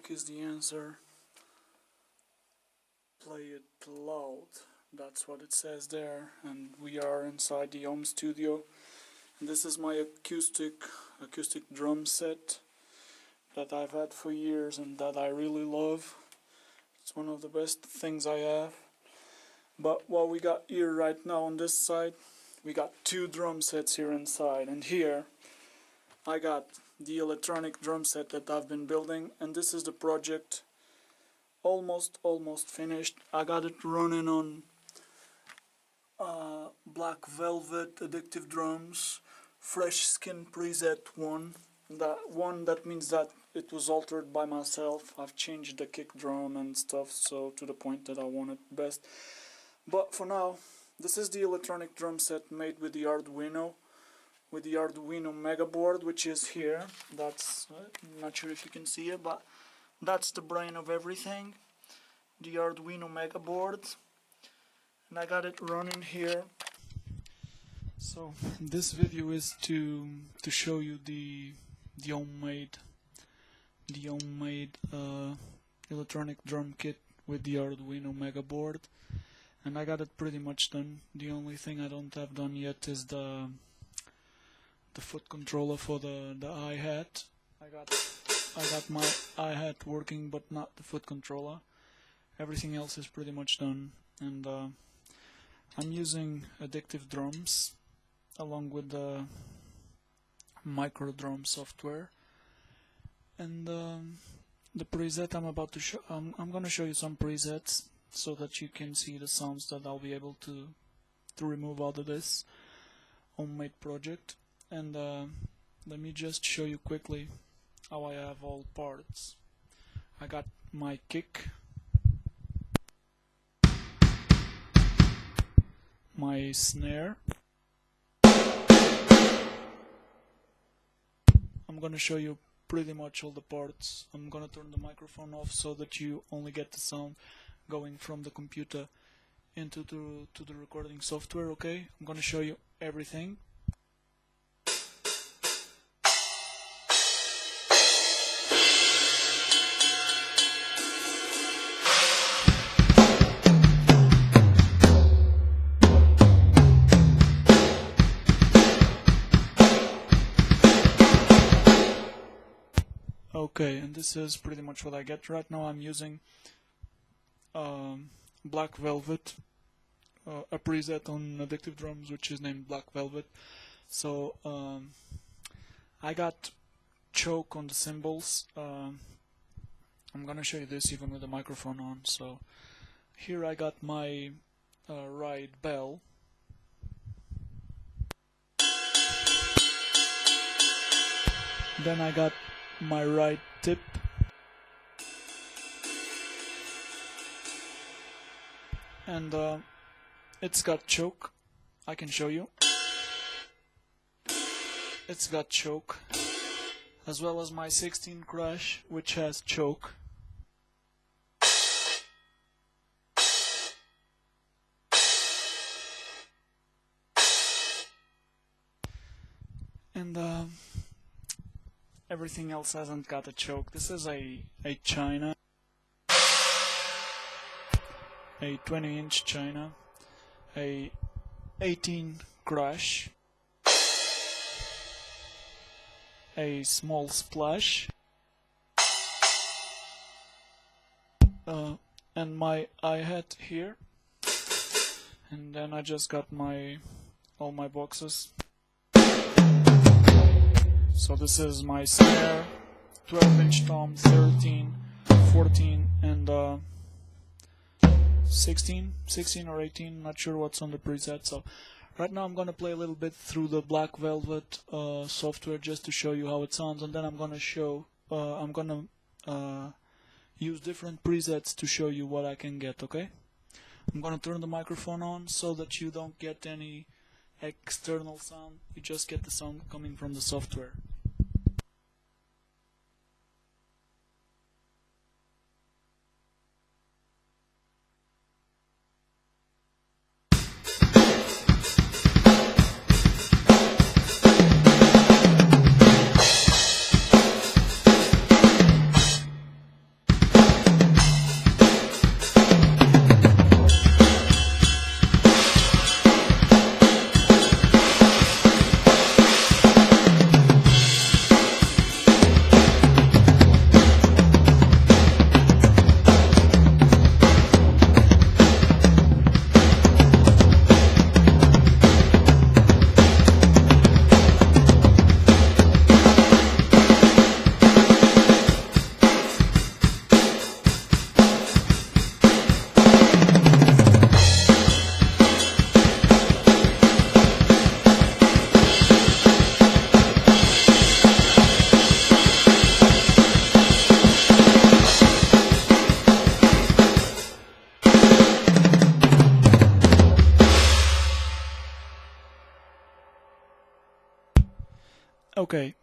think is the answer. Play it loud. That's what it says there. And we are inside the home studio. And this is my acoustic drum set that I've had for years and that I really love. It's one of the best things I have. But what we got here right now on this side, we got two drum sets here inside, and here I got the electronic drum set that I've been building, and this is the project almost finished. I got it running on Black Velvet Addictive Drums Fresh Skin Preset 1. That means that it was altered by myself. I've changed the kick drum and stuff, so to the point that I want it best. But for now, this is the electronic drum set made with the Arduino Mega board, which is here. That's not sure if you can see it, but that's the brain of everything, the Arduino Mega board. And I got it running here. So this video is to show you the homemade electronic drum kit with the Arduino Mega board. And I got it pretty much done. The only thing I don't have done yet is the foot controller for the hi-hat. I got my hi-hat working, but not the foot controller. Everything else is pretty much done. And I'm using Addictive Drums along with the micro drum software. And the preset I'm about to show, I'm gonna show you some presets, so that you can see the sounds that I'll be able to remove out of this homemade project. And let me just show you quickly how I have all parts. I got my kick, my snare. I'm gonna show you pretty much all the parts. I'm gonna turn the microphone off so that you only get the sound going from the computer into the recording software. Okay, I'm gonna show you everything. Okay, and this is pretty much what I get right now. I'm using Black Velvet, a preset on Addictive Drums which is named Black Velvet. So I got choke on the cymbals. I'm gonna show you this even with the microphone on. So here I got my right bell. Then I got my right tip. And it's got choke. I can show you. It's got choke, as well as my 16 crash, which has choke. And everything else hasn't got a choke. This is a China, a 20-inch China, a 18 crash, a small splash, and my hi-hat here. And then I just got all my boxes. So this is my snare, 12-inch tom, 13, 14, and 16 or 18, not sure what's on the preset. So right now I'm gonna play a little bit through the Black Velvet software just to show you how it sounds, and then I'm gonna use different presets to show you what I can get. Okay, I'm gonna turn the microphone on so that you don't get any external sound, you just get the sound coming from the software. Okay,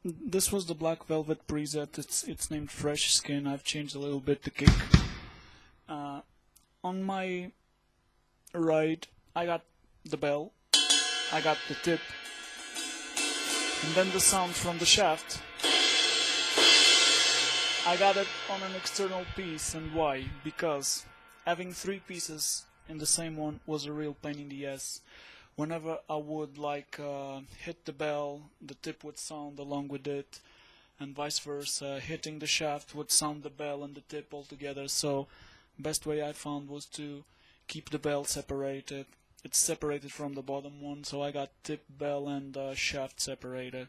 this was the Black Velvet preset. It's named Fresh Skin. I've changed a little bit the kick. On my right, I got the bell, I got the tip, and then the sound from the shaft. I got it on an external piece, and why? Because having 3 pieces in the same one was a real pain in the ass. Whenever I would hit the bell, the tip would sound along with it, and vice versa. Hitting the shaft would sound the bell and the tip all together. So best way I found was to keep the bell separated. It's separated from the bottom one, so I got tip, bell, and shaft separated.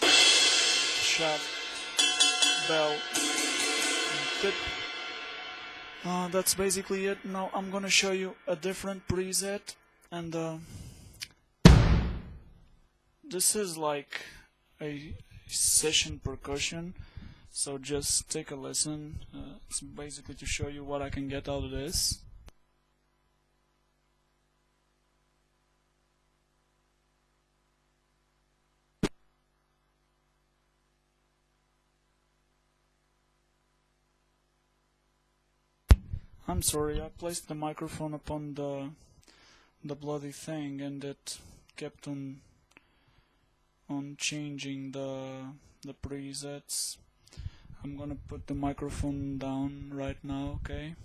Shaft, bell, and tip. That's basically it. Now I'm gonna show you a different preset, and this is like a session percussion, so just take a listen. It's basically to show you what I can get out of this. I'm sorry, I placed the microphone upon the bloody thing, and it kept on changing the presets. I'm gonna put the microphone down right now, okay?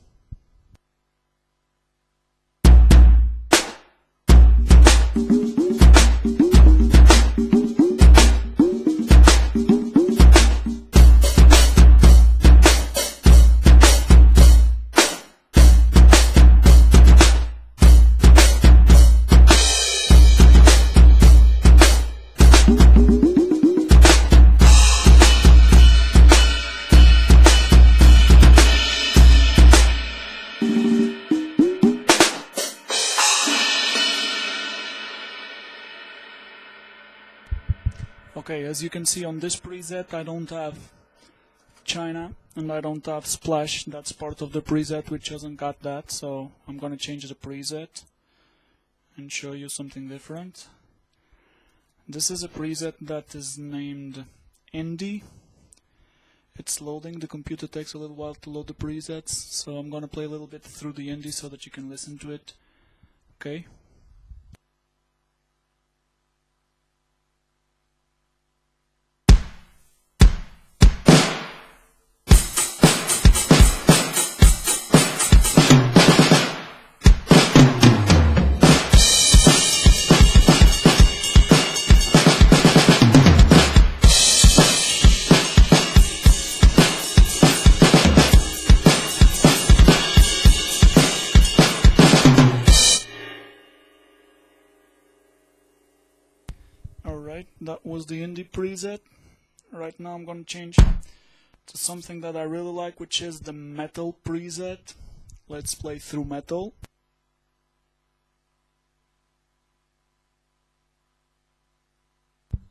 Okay, as you can see on this preset, I don't have China and I don't have Splash. That's part of the preset which hasn't got that, so I'm gonna change the preset and show you something different. This is a preset that is named Indy. It's loading. The computer takes a little while to load the presets, so I'm gonna play a little bit through the Indy so that you can listen to it. Okay. Alright, that was the Indy preset. Right now I'm going to change to something that I really like, which is the metal preset. Let's play through metal.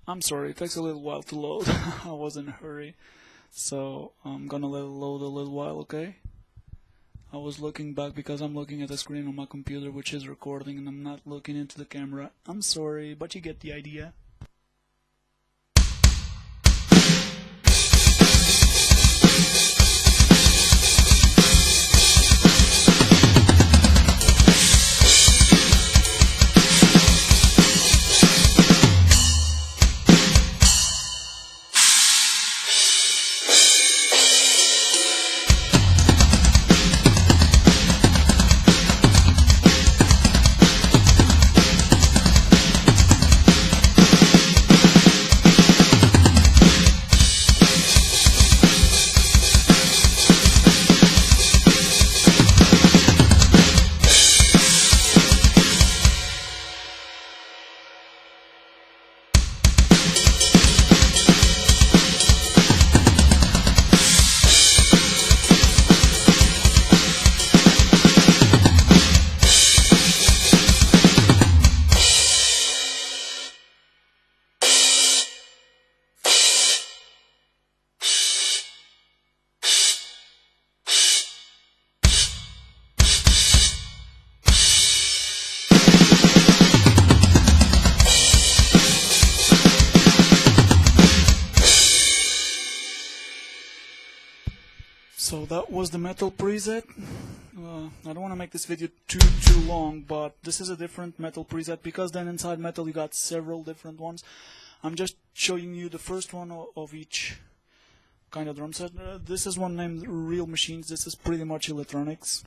I'm sorry, it takes a little while to load. I was in a hurry, so I'm gonna let it load a little while, okay? I was looking back because I'm looking at the screen on my computer which is recording, and I'm not looking into the camera. I'm sorry, but you get the idea. So that was the metal preset. I don't want to make this video too long, but this is a different metal preset because then inside metal you got several different ones. I'm just showing you the first one of each kind of drum set. This is one named Real Machines. This is pretty much electronics.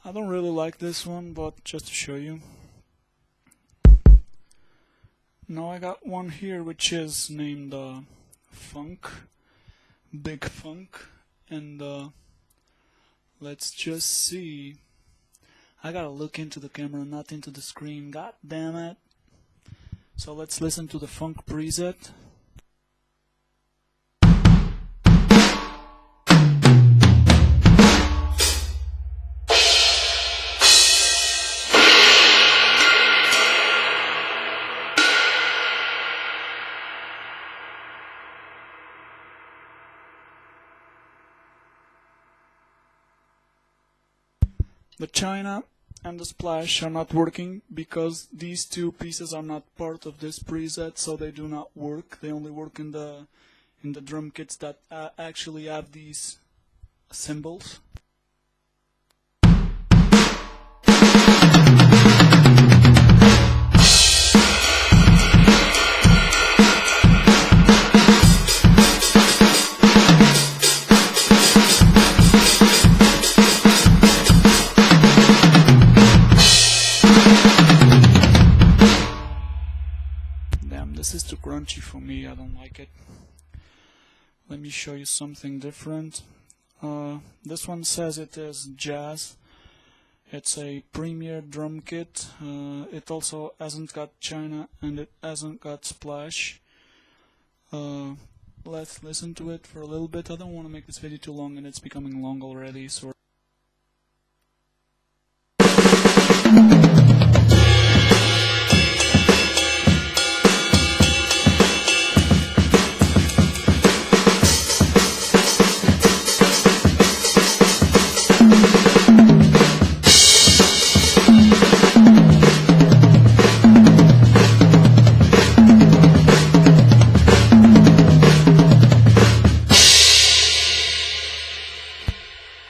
I don't really like this one, but just to show you. Now I got one here which is named Funk, Big Funk, and let's just see. I gotta look into the camera, not into the screen, god damn it. So let's listen to the Funk preset. The China and the Splash are not working because these two pieces are not part of this preset, so they do not work. They only work in the drum kits that actually have these cymbals. This is too crunchy for me, I don't like it. Let me show you something different. This one says it is jazz. It's a premier drum kit. It also hasn't got China and it hasn't got Splash. Let's listen to it for a little bit. I don't want to make this video too long and it's becoming long already, so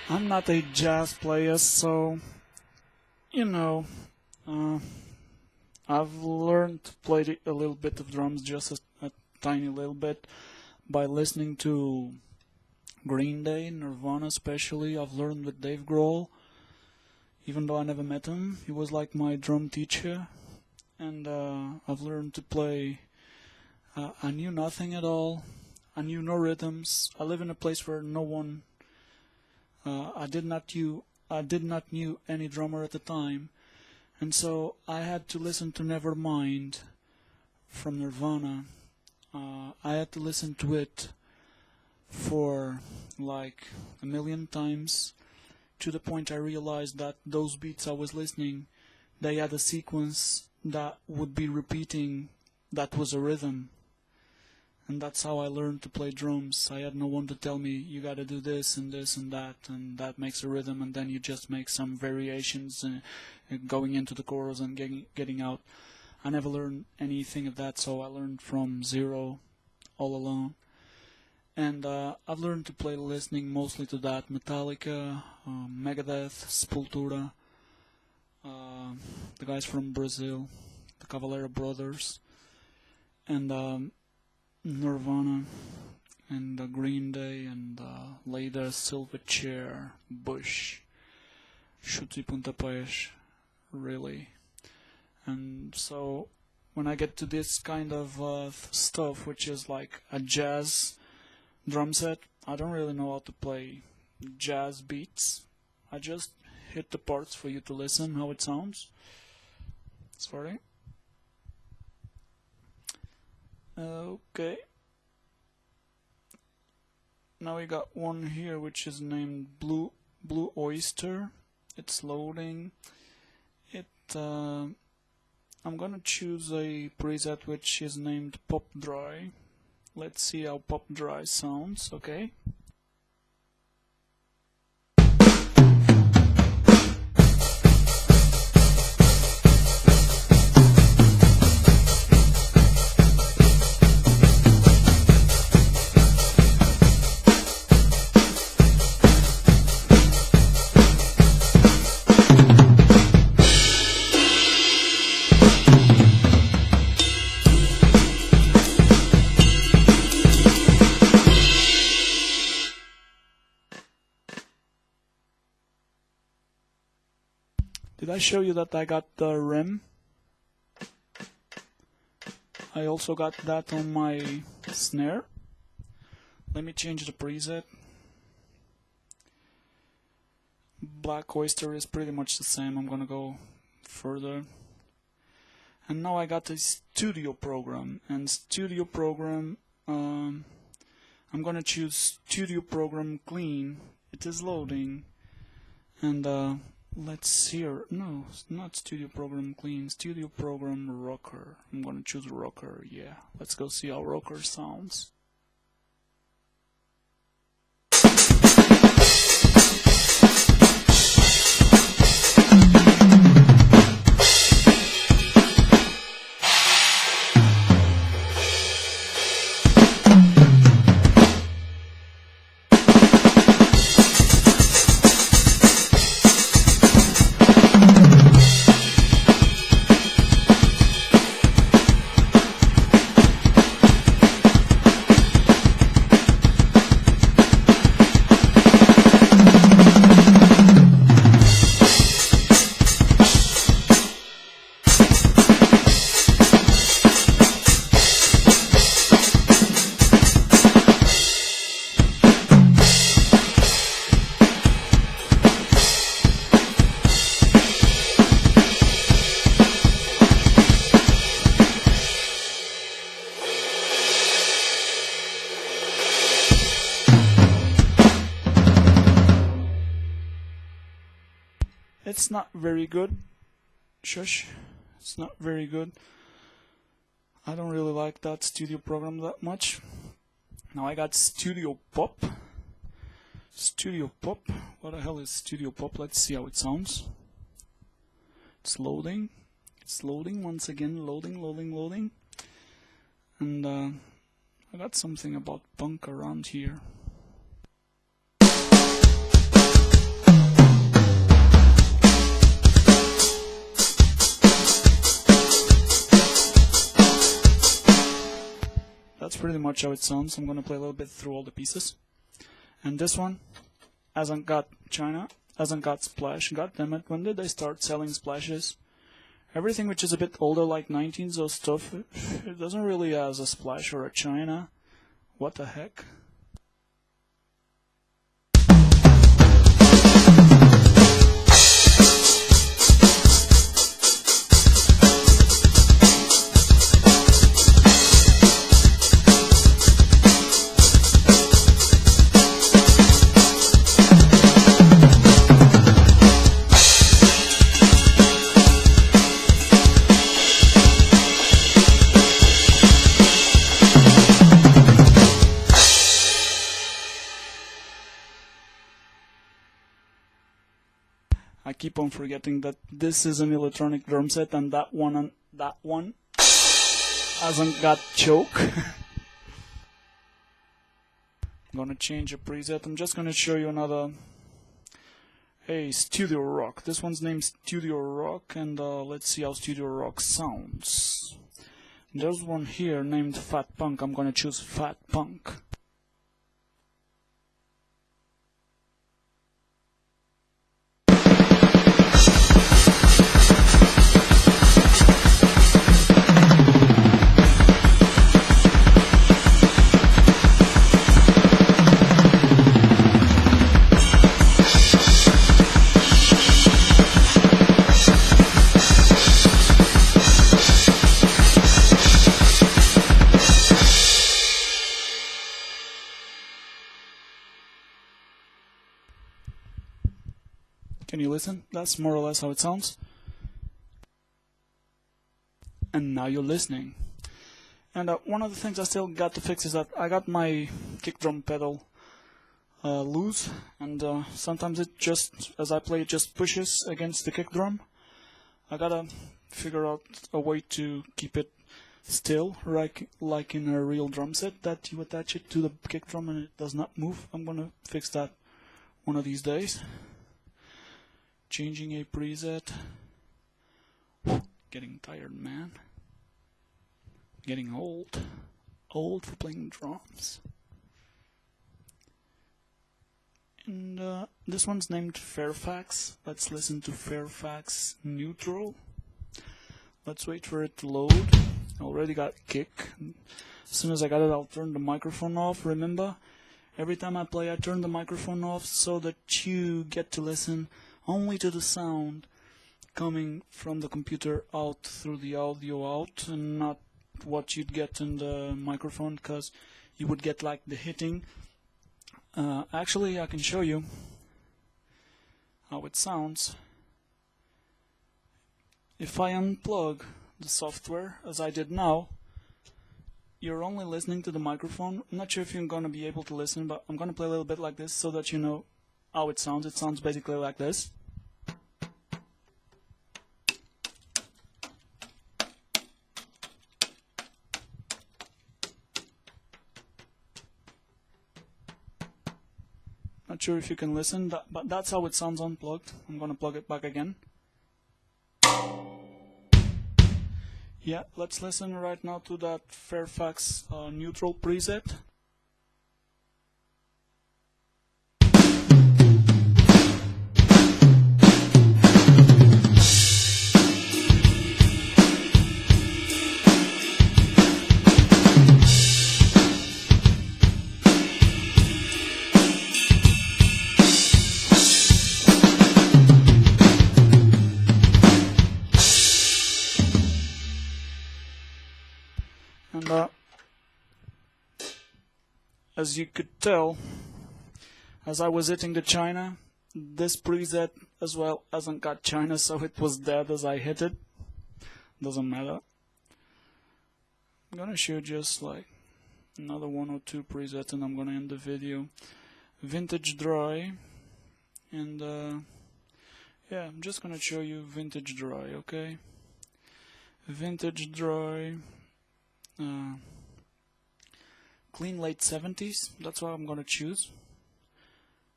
I'm not a jazz player, so you know, I've learned to play a little bit of drums, just a tiny little bit, by listening to Green Day, Nirvana especially. I've learned with Dave Grohl, even though I never met him. He was like my drum teacher, and I've learned to play. I knew nothing at all. I knew no rhythms. I live in a place where no one. I did not knew any drummer at the time, and so I had to listen to Nevermind from Nirvana. I had to listen to it for like a million times, to the point I realized that those beats I was listening, they had a sequence that would be repeating, that was a rhythm. And that's how I learned to play drums. I had no one to tell me, you gotta do this and that makes a rhythm, and then you just make some variations going into the chorus and getting out. I never learned anything of that, so I learned from zero, all alone. And I've learned to play listening mostly to that. Metallica, Megadeth, Sepultura, the guys from Brazil, the Cavalera Brothers, and Nirvana, and Green Day, and later Silverchair, Bush, Chutes e Pontapés, really. And so when I get to this kind of stuff, which is like a jazz drum set. I don't really know how to play jazz beats. I just hit the parts for you to listen how it sounds. Sorry. Okay. Now we got one here which is named Blue Oyster. It's loading. I'm gonna choose a preset which is named Pop Dry. Let's see how Pop Dry sounds, okay? Did I show you that I got the rim? I also got that on my snare. Let me change the preset. Black Oyster is pretty much the same. I'm gonna go further. And now I got a studio program. And studio program, I'm gonna choose studio program clean. It is loading. And let's hear. No, it's not studio program clean. Studio program rocker. I'm gonna choose rocker. Yeah, let's go see how rocker sounds. It's not very good. Shush. It's not very good. I don't really like that studio program that much. Now I got Studio Pop. Studio Pop. What the hell is Studio Pop? Let's see how it sounds. It's loading. It's loading once again. Loading. And I got something about punk around here. That's pretty much how it sounds. I'm gonna play a little bit through all the pieces. And this one hasn't got China, hasn't got splash. God damn it, when did they start selling splashes? Everything which is a bit older, like 19s or stuff, it doesn't really has a splash or a China. What the heck? I keep on forgetting that this is an electronic drum set and that one hasn't got choke. I'm gonna change a preset. I'm just gonna show you another. Hey, Studio Rock. This one's named Studio Rock, and let's see how Studio Rock sounds. There's one here named Fat Punk. I'm gonna choose Fat Punk. Can you listen? That's more or less how it sounds. And now you're listening. And one of the things I still got to fix is that I got my kick drum pedal loose, and sometimes it just, as I play, it just pushes against the kick drum. I gotta figure out a way to keep it still, like in a real drum set, that you attach it to the kick drum and it does not move. I'm gonna fix that one of these days. Changing a preset. Getting tired, man. Getting old. Old for playing drums. And this one's named Fairfax. Let's listen to Fairfax neutral. Let's wait for it to load. I already got kick. As soon as I got it, I'll turn the microphone off. Remember, every time I play, I turn the microphone off so that you get to listen only to the sound coming from the computer out through the audio out, and not what you'd get in the microphone, because you would get like the hitting. Actually, I can show you how it sounds. If I unplug the software, as I did now, you're only listening to the microphone. I'm not sure if you're going to be able to listen, but I'm going to play a little bit like this so that you know how it sounds. It sounds basically like this. Not sure if you can listen, but that's how it sounds unplugged. I'm going to plug it back again. Yeah, let's listen right now to that Fairfax neutral preset. And as you could tell, as I was hitting the China, this preset as well hasn't got China, so it was dead as I hit it. Doesn't matter. I'm gonna show just like another one or two presets and I'm gonna end the video. Vintage dry, and yeah, I'm just gonna show you vintage dry, okay? Vintage dry. Clean late 70s, that's what I'm gonna choose.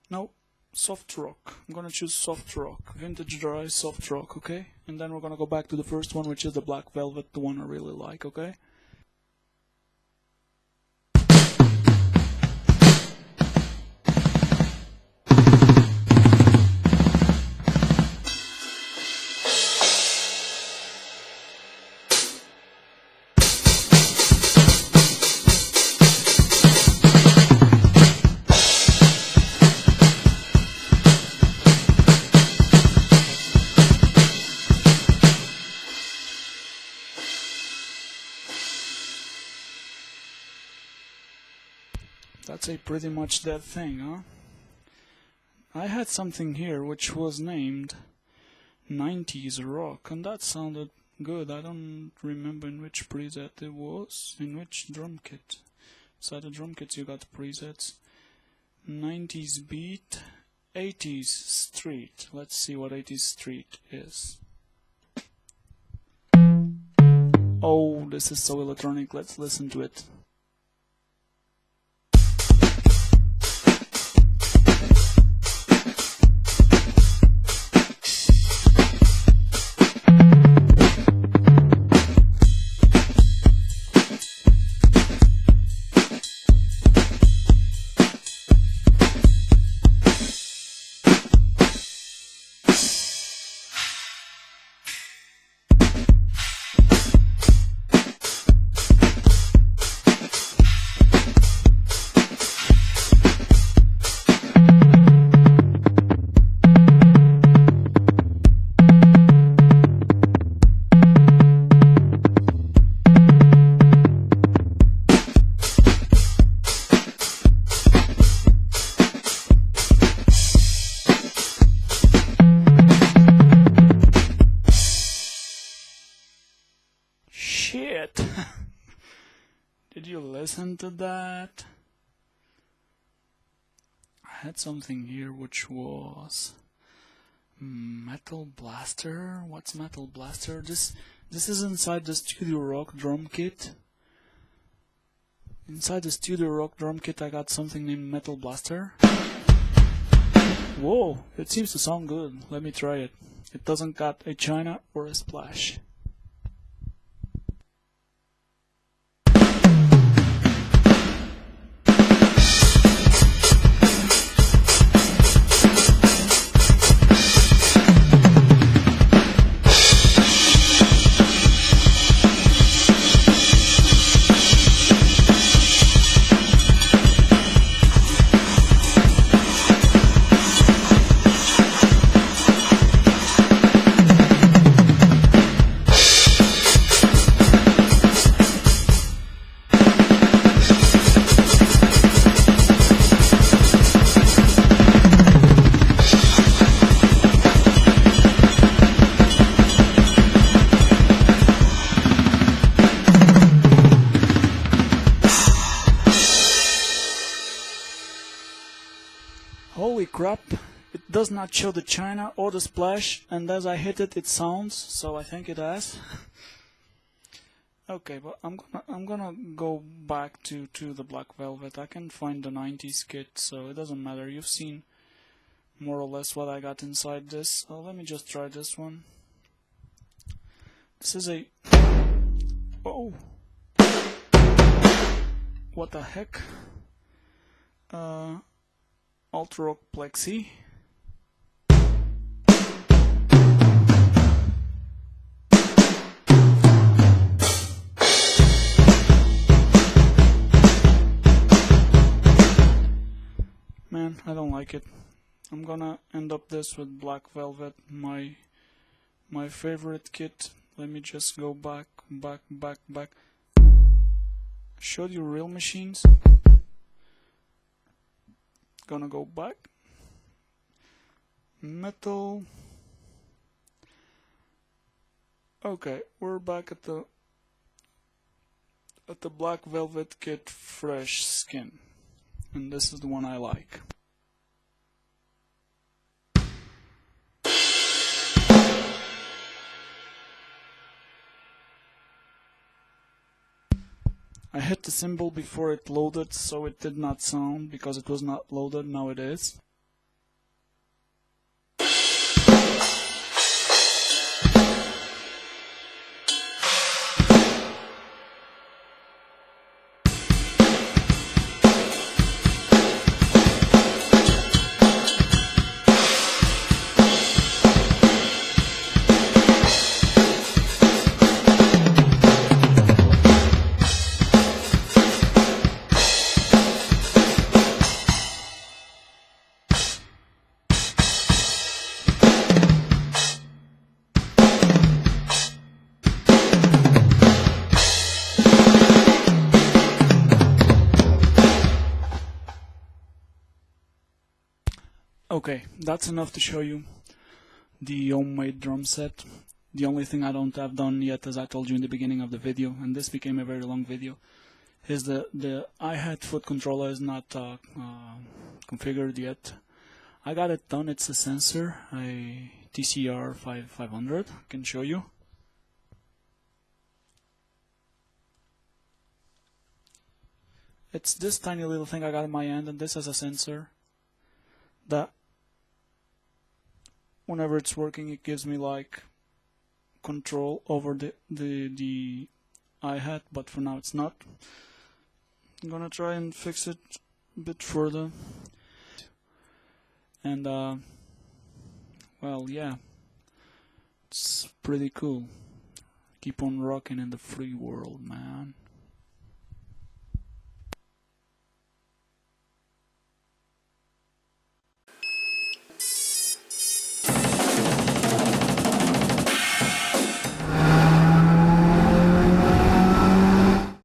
No, soft rock. I'm gonna choose soft rock. Vintage dry, soft rock, okay? And then we're gonna go back to the first one, which is the Black Velvet, the one I really like, okay? That's a pretty much that thing, huh? I had something here which was named 90s Rock, and that sounded good. I don't remember in which preset it was, in which drum kit. Inside the drum kits you got presets. 90s Beat, 80s Street. Let's see what 80s Street is. Oh, this is so electronic, let's listen to it. listen to that. I had something here which was Metal Blaster. What's Metal Blaster? This is inside the Studio Rock drum kit. Inside the Studio Rock drum kit I got something named Metal Blaster. Whoa, it seems to sound good. Let me try it. It doesn't got a China or a splash. Holy crap, it does not show the China or the splash, and as I hit it, it sounds, so I think it has. Okay, but I'm gonna go back to the Black Velvet. I can find the 90s kit, so it doesn't matter. You've seen more or less what I got inside this. So let me just try this one. This is a... Oh! What the heck? Ultra Rock Plexi. Man, I don't like it. I'm gonna end up this with Black Velvet, my favorite kit. Let me just go back. Showed you real machines. Gonna go back. Metal. Okay, we're back at the Black Velvet kit fresh skin, and this is the one I like. I hit the cymbal before it loaded, so it did not sound because it was not loaded. Now it is. Okay, that's enough to show you the homemade drum set. The only thing I don't have done yet, as I told you in the beginning of the video, and this became a very long video, is the hi-hat foot controller is not configured yet. I got it done. It's a sensor, a TCR 500. I can show you. It's this tiny little thing I got in my hand, and this is a sensor that whenever it's working, it gives me like control over the hi-hat, but for now it's not. I'm gonna try and fix it a bit further, and well, yeah, it's pretty cool. Keep on rocking in the free world, man.